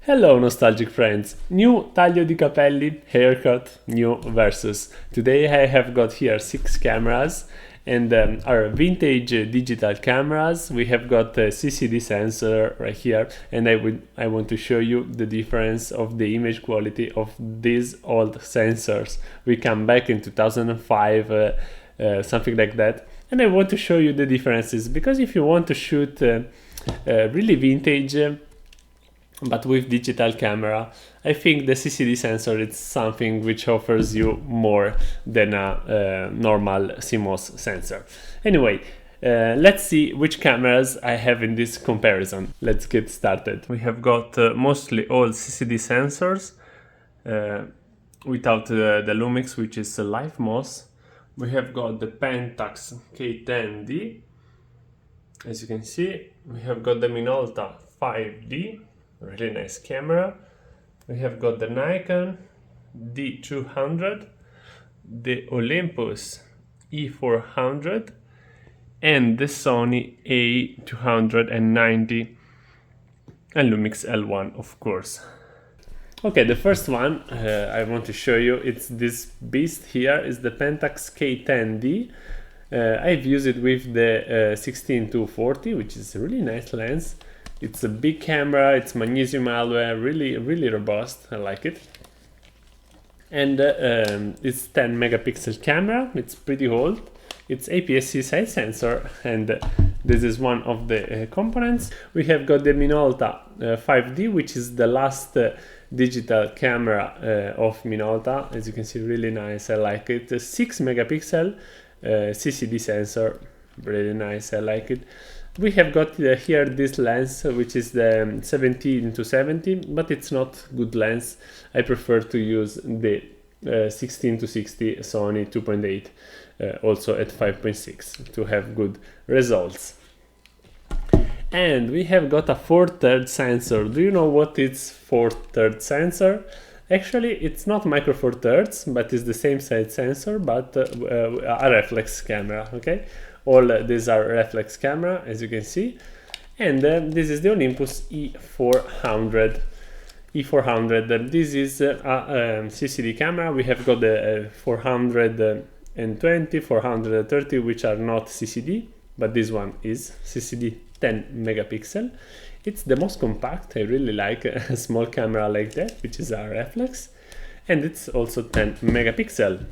Hello nostalgic friends, new taglio di capelli, haircut, new versus. Today I have got here 6 cameras and our vintage digital cameras. We have got a CCD sensor right here and I want to show you the difference of the image quality of these old sensors. We come back in 2005, something like that, and I want to show you the differences because if you want to shoot really vintage but with digital camera, I think the CCD sensor is something which offers you more than a normal CMOS sensor. Anyway, let's see which cameras I have in this comparison. Let's get started. We have got mostly all CCD sensors without the Lumix, which is a live MOS. We have got the Pentax K10D. As you can see, we have got the Minolta 5D. Really nice camera. We have got the Nikon D200, the Olympus E400, and the Sony A290 and Lumix L1, of course. Okay, the first one I want to show you, it's this beast here, is the Pentax K10D. I've used it with the 16-240, which is a really nice lens. It's a big camera, it's magnesium alloy, really robust, I like it. And it's 10 megapixel camera, it's pretty old. It's APS-C side sensor, and this is one of the components. We have got the Minolta 5D, which is the last digital camera of Minolta. As you can see, really nice, I like it. A 6 megapixel CCD sensor, really nice, I like it. We have got here this lens, which is the 17-70, but it's not good lens. I prefer to use the 16-60 Sony 2.8, also at 5.6 to have good results. And we have got a 4/3 sensor. Do you know what is 4/3 sensor? Actually, it's not micro 4/3, but it's the same size sensor, but a reflex camera, okay? All these are reflex camera, as you can see, and this is the Olympus E400. This is a CCD camera. We have got the 420, 430, which are not CCD, but this one is CCD 10 megapixel. It's the most compact. I really like a small camera like that, which is a reflex, and it's also 10 megapixel.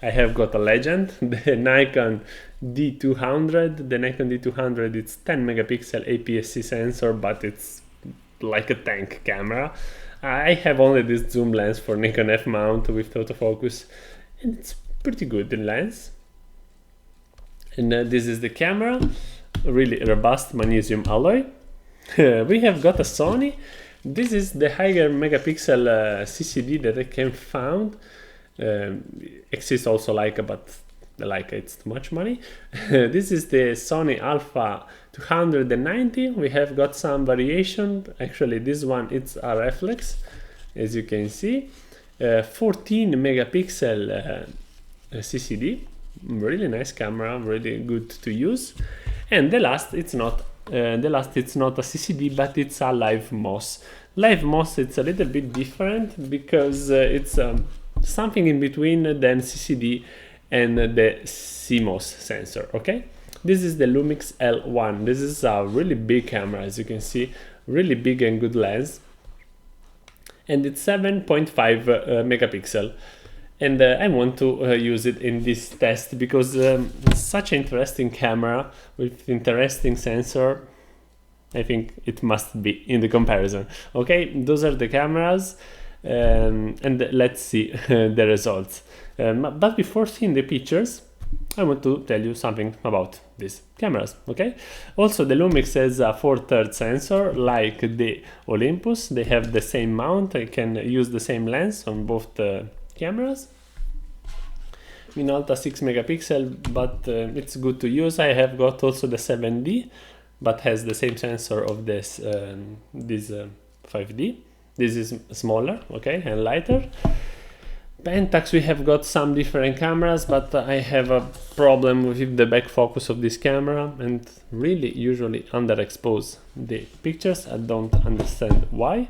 I have got a legend, the Nikon D200. The Nikon D200, it's 10 megapixel APS-C sensor, but it's like a tank camera. I have only this zoom lens for Nikon F mount with autofocus, and it's pretty good in lens. And this is the camera, really robust magnesium alloy. We have got a Sony. This is the higher megapixel CCD that I can found. Exists also Leica, but the Leica it's too much money. This is the Sony Alpha 290. We have got some variation. Actually, this one it's a reflex, as you can see. 14 megapixel CCD, really nice camera, really good to use. And the last it's not a CCD, but it's a live MOS. Live MOS, it's a little bit different because it's something in between than CCD and the CMOS sensor, okay? This is the Lumix L1. This is a really big camera, as you can see, really big and good lens. And it's 7.5 megapixel. And I want to use it in this test because it's such an interesting camera with interesting sensor. I think it must be in the comparison. Okay, those are the cameras. And let's see the results. But before seeing the pictures, I want to tell you something about these cameras, okay? Also, the Lumix has a 4/3 sensor like the Olympus. They have the same mount. I can use the same lens on both cameras. Minolta 6 megapixel, but it's good to use. I have got also the 7D, but has the same sensor of this 5D. This is smaller, okay, and lighter. Pentax, we have got some different cameras, but I have a problem with the back focus of this camera and really usually underexpose the pictures. I don't understand why.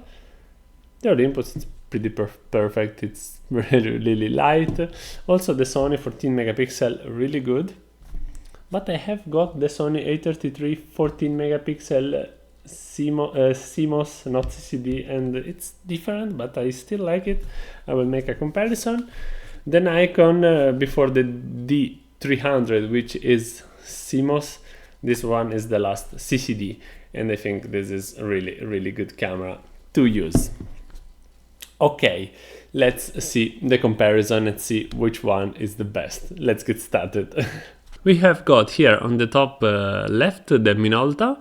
The Olympus is pretty perfect, it's really light. Also the Sony 14 megapixel, really good. But I have got the Sony A33 14 megapixel CMOS, not CCD, and it's different, but I still like it. I will make a comparison. The Nikon before the D300, which is CMOS, this one is the last CCD, and I think this is a really good camera to use. Okay, let's see the comparison and see which one is the best. Let's get started. We have got here on the top left the Minolta,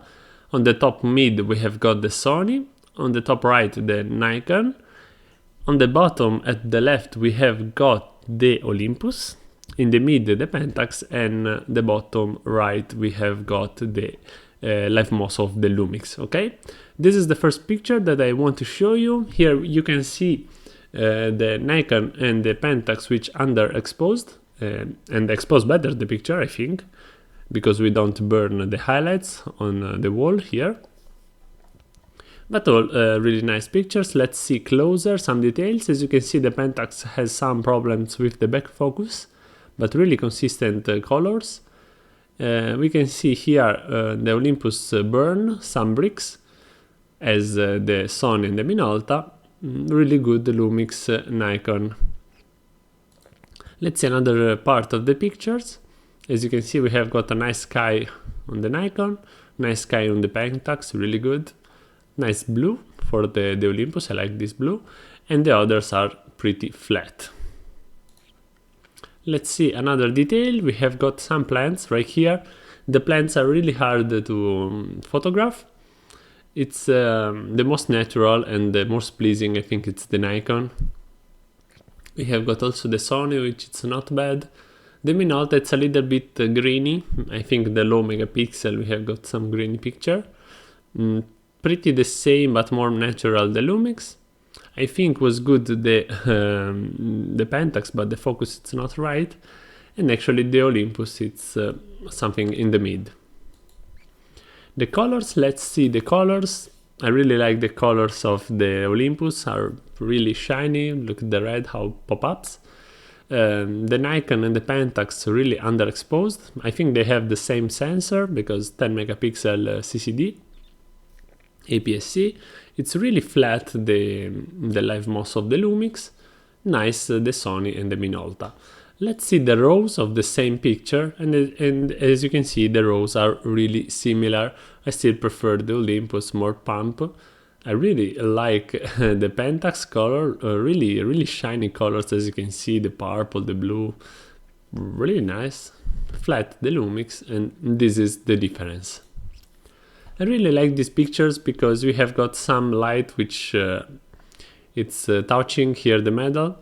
on the top mid we have got the Sony, on the top right the Nikon, on the bottom at the left we have got the Olympus, in the mid the Pentax, and the bottom right we have got the LiveMOS of the Lumix. Okay, this is the first picture that I want to show you. Here you can see the Nikon and the Pentax which underexposed, and expose better the picture, I think, because we don't burn the highlights on the wall here. But all really nice pictures. Let's see closer some details. As you can see, the Pentax has some problems with the back focus, but really consistent colors. We can see here the Olympus burn some bricks, as the Sony and the Minolta. Really good Lumix Nikon. Let's see another part of the pictures. As you can see, we have got a nice sky on the Nikon, nice sky on the Pentax, really good. Nice blue for the Olympus, I like this blue, and the others are pretty flat. Let's see another detail. We have got some plants right here. The plants are really hard to photograph. It's the most natural and the most pleasing, I think it's the Nikon. We have got also the Sony, which it's not bad. The Minolta, it's a little bit grainy. I think the low megapixel, we have got some grainy picture. Pretty the same, but more natural, the Lumix. I think was good the Pentax, but the focus it's not right. And actually the Olympus, it's something in the mid. The colors, let's see the colors. I really like the colors of the Olympus, are really shiny. Look at the red, how pop-ups. The Nikon and the Pentax really underexposed. I think they have the same sensor because 10 megapixel CCD, APS-C. It's really flat, the LiveMOS of the Lumix. Nice, the Sony and the Minolta. Let's see the rows of the same picture, and as you can see, the rows are really similar. I still prefer the Olympus, more pump. I really like the Pentax color, really shiny colors, as you can see, the purple, the blue, really nice. Flat, the Lumix, and this is the difference. I really like these pictures because we have got some light which it's touching here the metal,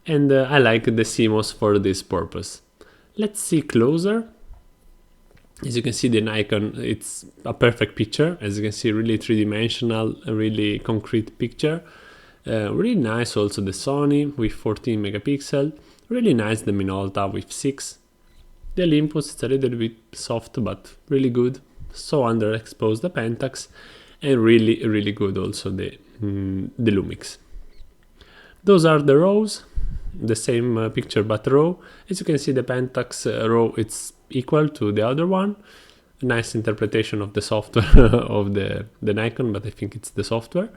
and I like the CMOS for this purpose. Let's see closer. As you can see, the Nikon, it's a perfect picture. As you can see, really three-dimensional, really concrete picture. Really nice also the Sony with 14 megapixel. Really nice the Minolta with 6. The Olympus, it's a little bit soft, but really good. So underexposed the Pentax, and really good also the Lumix. Those are the rows, the same picture but row. As you can see, the Pentax row, it's equal to the other one. A nice interpretation of the software of the Nikon, but I think it's the software.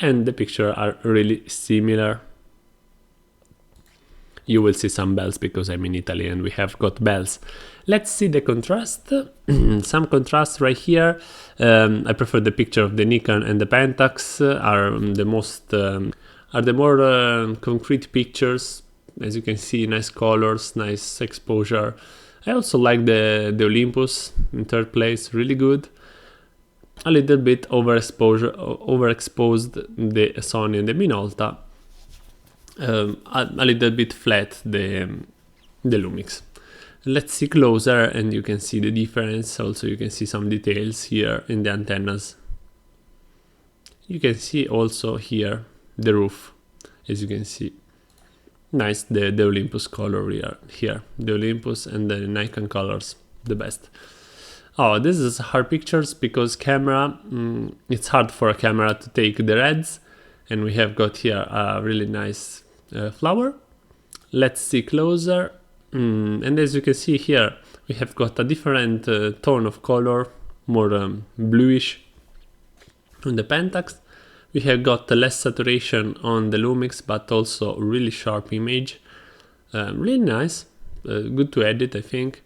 And the picture are really similar. You will see some bells because I'm in Italy and we have got bells. Let's see the contrast. Some contrast right here. I prefer the picture of the Nikon and the Pentax are the more concrete pictures. As you can see, nice colors, nice exposure. I also like the Olympus in third place, really good. A little bit overexposed the Sony and the Minolta. A little bit flat the Lumix. Let's see closer and you can see the difference. Also you can see some details here in the antennas. You can see also here the roof, as you can see. Nice, the Olympus color here. The Olympus and the Nikon colors, the best. Oh, this is hard pictures because camera, it's hard for a camera to take the reds. and we have got here a really nice flower. Let's see closer, and as you can see here, we have got a different tone of color, more bluish on the Pentax. We have got less saturation on the Lumix, but also really sharp image. Really nice, good to edit, I think.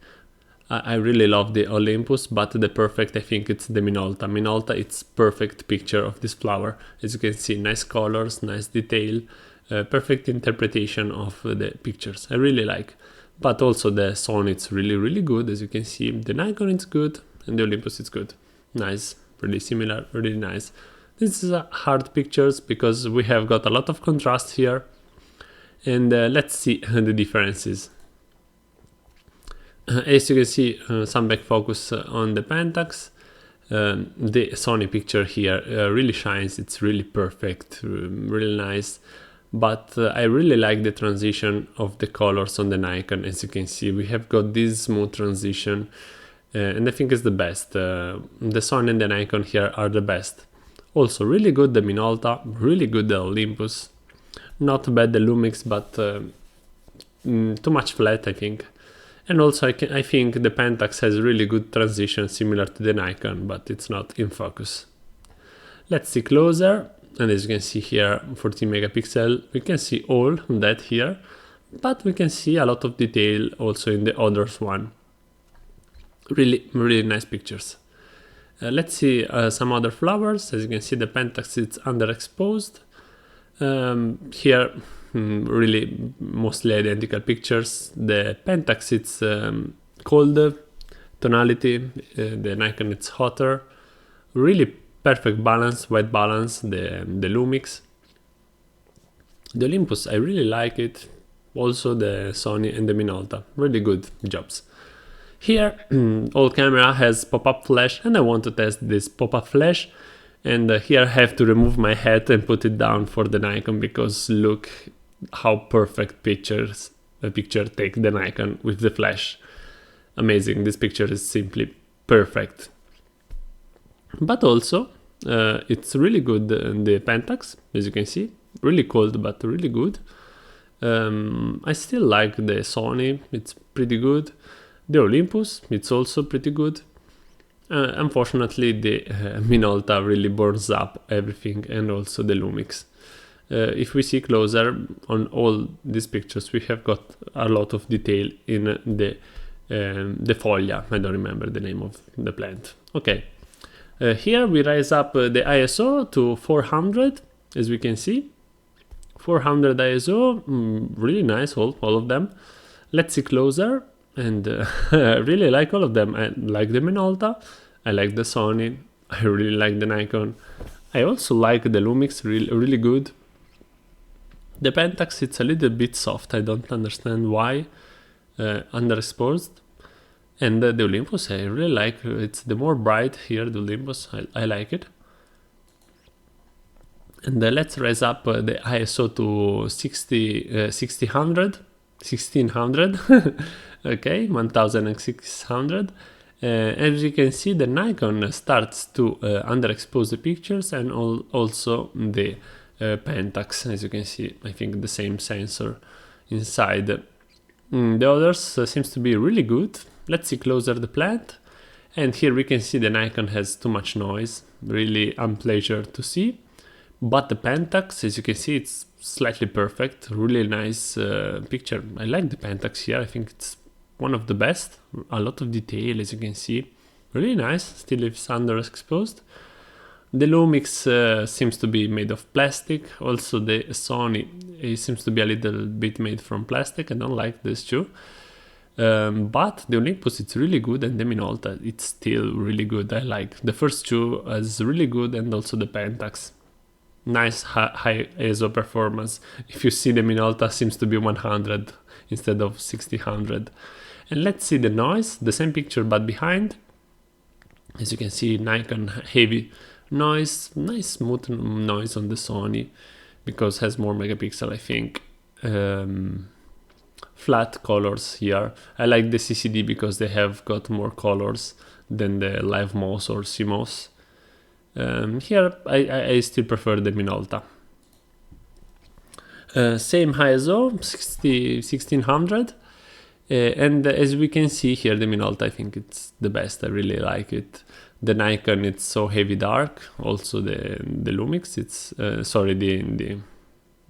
I really love the Olympus, but the perfect, I think it's the Minolta. Minolta, it's perfect picture of this flower. As you can see, nice colors, nice detail, perfect interpretation of the pictures. I really like. But also the Sony, it's really good. As you can see, the Nikon is good, and the Olympus is good. Nice, really similar, really nice. This is hard pictures because we have got a lot of contrast here. And let's see the differences. As you can see, some back focus on the Pentax. The Sony picture here really shines. It's really perfect, really nice. But I really like the transition of the colors on the Nikon. As you can see, we have got this smooth transition, and I think it's the best. The Sony and the Nikon here are the best. Also really good the Minolta, really good the Olympus. Not bad the Lumix, but too much flat, I think. And also I think the Pentax has really good transition, similar to the Nikon, but it's not in focus. Let's see closer, and as you can see here, 14 megapixel, we can see all that here, but we can see a lot of detail also in the others one. Really nice pictures. Let's see some other flowers. As you can see, the Pentax is underexposed. Here, really mostly identical pictures. The Pentax, it's cold tonality. The Nikon, it's hotter. Really perfect balance, white balance. The Lumix. The Olympus, I really like it. Also the Sony and the Minolta, really good jobs. Here, all camera has pop-up flash, and I want to test this pop-up flash. And here I have to remove my hat and put it down for the Nikon, because look how perfect the picture take the Nikon with the flash. Amazing, this picture is simply perfect. But also, it's really good the Pentax, as you can see, really cold but really good. I still like the Sony, it's pretty good. The Olympus, it's also pretty good. Unfortunately, the Minolta really burns up everything, and also the Lumix. If we see closer on all these pictures, we have got a lot of detail in the foglia. I don't remember the name of the plant. Okay, here we raise up the ISO to 400, as we can see. 400 ISO, really nice, all of them. Let's see closer. And I really like all of them. I like the Minolta, I like the Sony, I really like the Nikon. I also like the Lumix, really good. The Pentax, it's a little bit soft, I don't understand why, underexposed. And the Olympus, I really like, it's the more bright here, the Olympus, I like it. And let's raise up the ISO to 1600. Okay, 1600. As you can see, the Nikon starts to underexpose the pictures, and also the Pentax. As you can see, I think the same sensor inside. The others seems to be really good. Let's see closer the plant, and here we can see the Nikon has too much noise, really unpleasant to see. But the Pentax, as you can see, it's slightly perfect, really nice picture. I like the Pentax here, I think it's one of the best. A lot of detail, as you can see, really nice, still it's underexposed. The Lumix seems to be made of plastic, also the Sony seems to be a little bit made from plastic. I don't like this too. But the Olympus, it's really good, and the Minolta, it's still really good. I like the first two as really good, and also the Pentax. Nice high ISO performance. If you see, the Minolta seems to be 100 instead of 1600. And let's see the noise, the same picture but behind. As you can see, Nikon heavy noise, nice smooth noise on the Sony, because it has more megapixel, I think. Flat colors here. I like the CCD because they have got more colors than the Live MOS or CMOS. Here I still prefer the Minolta. Same ISO, 1600. And as we can see here, the Minolta, I think it's the best. I really like it. The Nikon, it's so heavy dark. Also the Lumix, it's sorry, the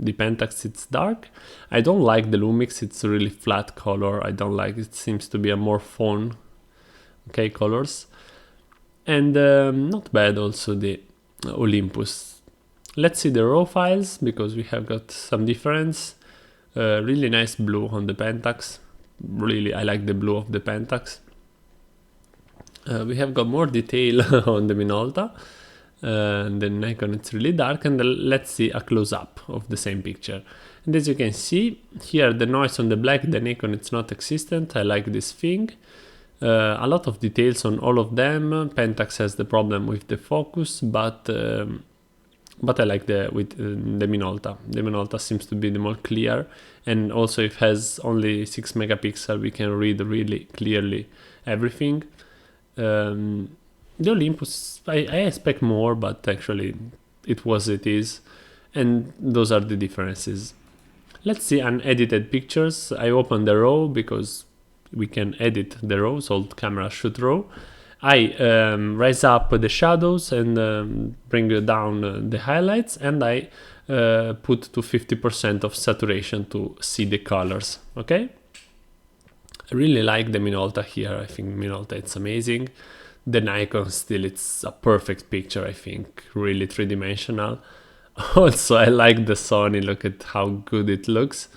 Pentax, it's dark. I don't like the Lumix. It's a really flat color. I don't like it. Seems to be a more fawn, okay, colors. And not bad also the Olympus. Let's see the raw files because we have got some difference. Really nice blue on the Pentax. Really, I like the blue of the Pentax. We have got more detail on the Minolta. The Nikon, it's really dark. And let's see a close-up of the same picture. And as you can see here, the noise on the black, the Nikon, it's not existent. I like this thing. A lot of details on all of them. Pentax has the problem with the focus, but I like the Minolta. The Minolta seems to be the more clear, and also it has only 6 megapixels. We can read really clearly everything. The Olympus, I expect more, but actually it is, and those are the differences. Let's see unedited pictures. I open the RAW because we can edit the RAW, so camera shoot RAW. I raise up the shadows and bring down the highlights, and I put to 50% of saturation to see the colors. Okay, I really like the Minolta here. I think Minolta, it's amazing. The Nikon, still, it's a perfect picture. I think really three-dimensional. Also, I like the Sony. Look at how good it looks.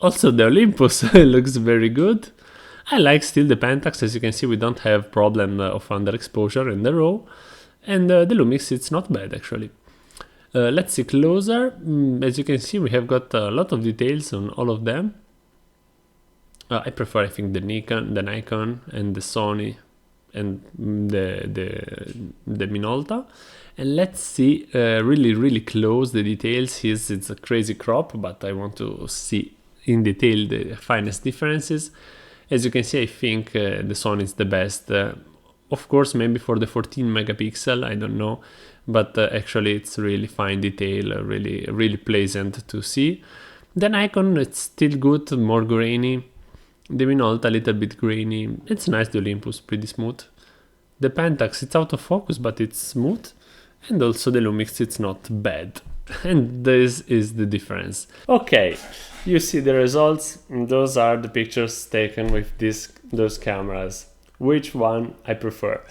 Also, the Olympus looks very good. I like still the Pentax. As you can see, we don't have problem of underexposure in the RAW. And the Lumix, it's not bad actually. Let's see closer. As you can see, we have got a lot of details on all of them. I prefer, I think, the Nikon and the Sony and the Minolta. And let's see really close the details. It's a crazy crop, but I want to see in detail the finest differences. As you can see, I think the Sony is the best. Of course, maybe for the 14 megapixel, I don't know, but actually it's really fine detail, really pleasant to see. The Nikon, it's still good, more grainy. The Minolta, a little bit grainy. It's nice. The Olympus, pretty smooth. The Pentax, it's out of focus, but it's smooth. And also the Lumix, it's not bad. And this is the difference. Okay, you see the results. Those are the pictures taken with those cameras. Which one I prefer?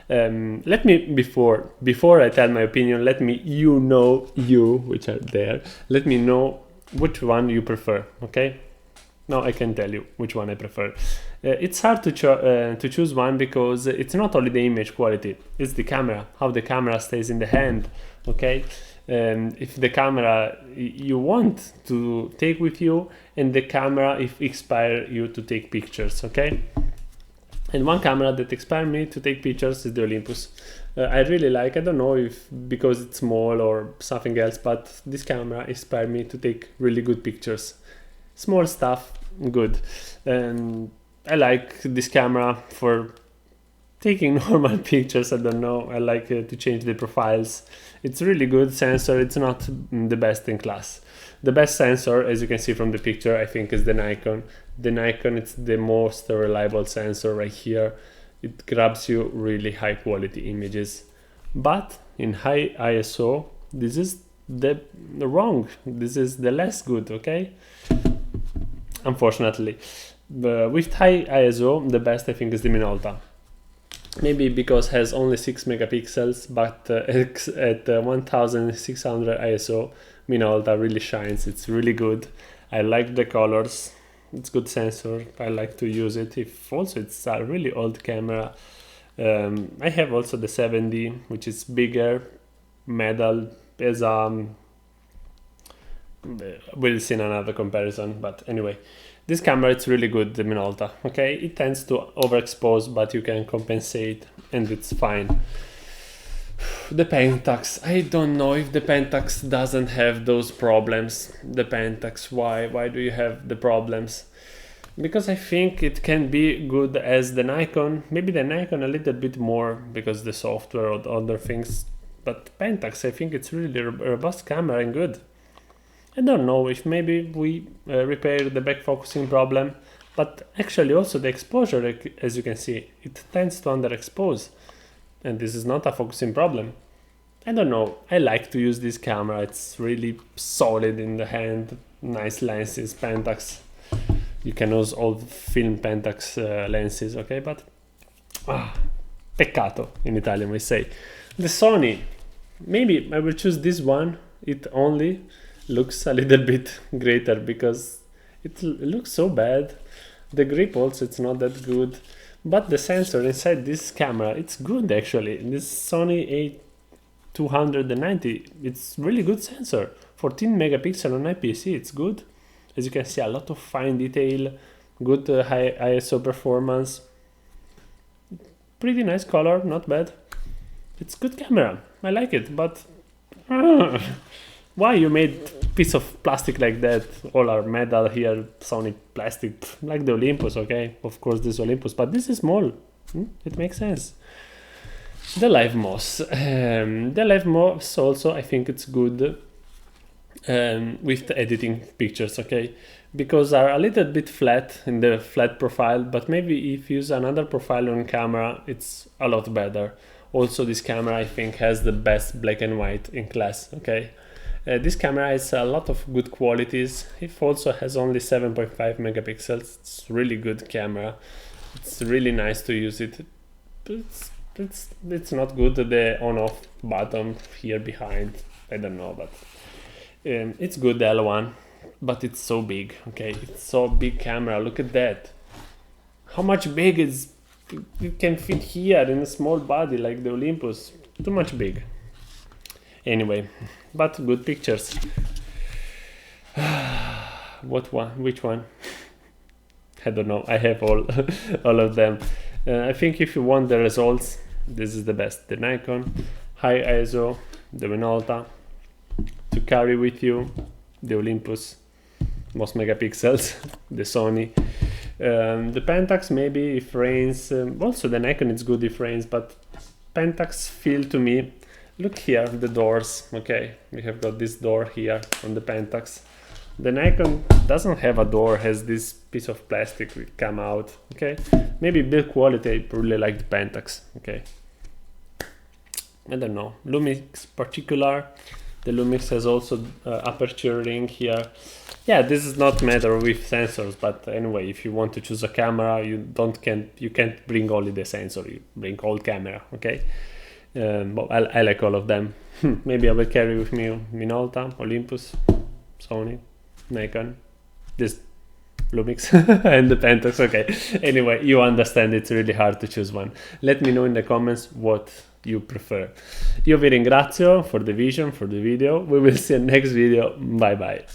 Let me, before I tell my opinion, let me, you which are there, let me know which one you prefer, okay? Now I can tell you which one I prefer. It's hard to choose one because it's not only the image quality, it's the camera, how the camera stays in the hand, okay? If the camera you want to take with you, and the camera if inspire you to take pictures, okay? And one camera that inspired me to take pictures is the Olympus. I really like, I don't know if because it's small or something else, but this camera inspired me to take really good pictures. Small stuff, good. And I like this camera for taking normal pictures. I don't know, I like to change the profiles. It's really good sensor. It's not the best in class. The best sensor, as you can see from the picture, I think is the Nikon. The Nikon, it's the most reliable sensor right here. It grabs you really high quality images. But in high ISO, this is the wrong. This is the less good, okay? Unfortunately. With high ISO, the best I think is the Minolta. Maybe because it has only 6 megapixels, but at 1600 ISO, Minolta really shines. It's really good. I like the colors. It's good sensor. I like to use it. If also it's a really old camera. I have also the 7D, which is bigger, metal. As we'll see in another comparison. But anyway, this camera, it's really good, the Minolta. Okay, it tends to overexpose, but you can compensate, and it's fine. The Pentax, I don't know if the Pentax doesn't have those problems. The Pentax, why do you have the problems? Because I think it can be good as the Nikon. Maybe the Nikon a little bit more because the software or other things. But Pentax, I think it's really a robust camera and good. I don't know if maybe we repair the back focusing problem, but actually also the exposure, as you can see, it tends to underexpose, and this is not a focusing problem. I don't know, I like to use this camera, it's really solid in the hand, nice lenses, Pentax. You can use all film Pentax lenses, okay, but peccato in Italian we say. The Sony, maybe I will choose this one. It only looks a little bit greater because it looks so bad. The grip also, it's not that good, but the sensor inside this camera, it's good actually. This Sony A290, it's really good sensor. 14 megapixel on IPS-C, it's good. As you can see, a lot of fine detail, good high ISO performance, pretty nice color, not bad. It's good camera, I like it, but why you made piece of plastic like that? All are metal here, Sony plastic, like the Olympus, okay? Of course this Olympus, but this is small, it makes sense. The Live Moss. The Live Moss also, I think it's good with the editing pictures, okay? Because are a little bit flat in the flat profile, but maybe if you use another profile on camera, it's a lot better. Also, this camera, I think, has the best black and white in class, okay? This camera has a lot of good qualities. It also has only 7.5 megapixels. It's really good camera. It's really nice to use it. It's not good, the on-off button here behind. I don't know, but it's good, the L1, but it's so big, okay? It's so big camera, look at that. How much big is it can fit here in a small body like the Olympus? Too much big. Anyway, but good pictures. What one? Which one? I don't know. I have all all of them. I think if you want the results, this is the best. The Nikon, high ISO, the Minolta. To carry with you, the Olympus, most megapixels, the Sony. The Pentax maybe if rains. Also the Nikon is good if rains, but Pentax feel to me. Look here, the doors, okay, we have got this door here on the Pentax. The Nikon doesn't have a door, has this piece of plastic will come out, okay. Maybe build quality, I really like the Pentax, okay. I don't know, Lumix particular, the Lumix has also aperture ring here. Yeah, this is not matter with sensors, but anyway, if you want to choose a camera, you can't bring only the sensor, you bring all camera, okay. But I like all of them. Maybe I will carry with me Minolta, Olympus, Sony, Nikon, this Lumix and the Pentax. Okay, anyway, you understand it's really hard to choose one. Let me know in the comments what you prefer. Io vi ringrazio for the vision, for the video. We will see you next video. Bye bye.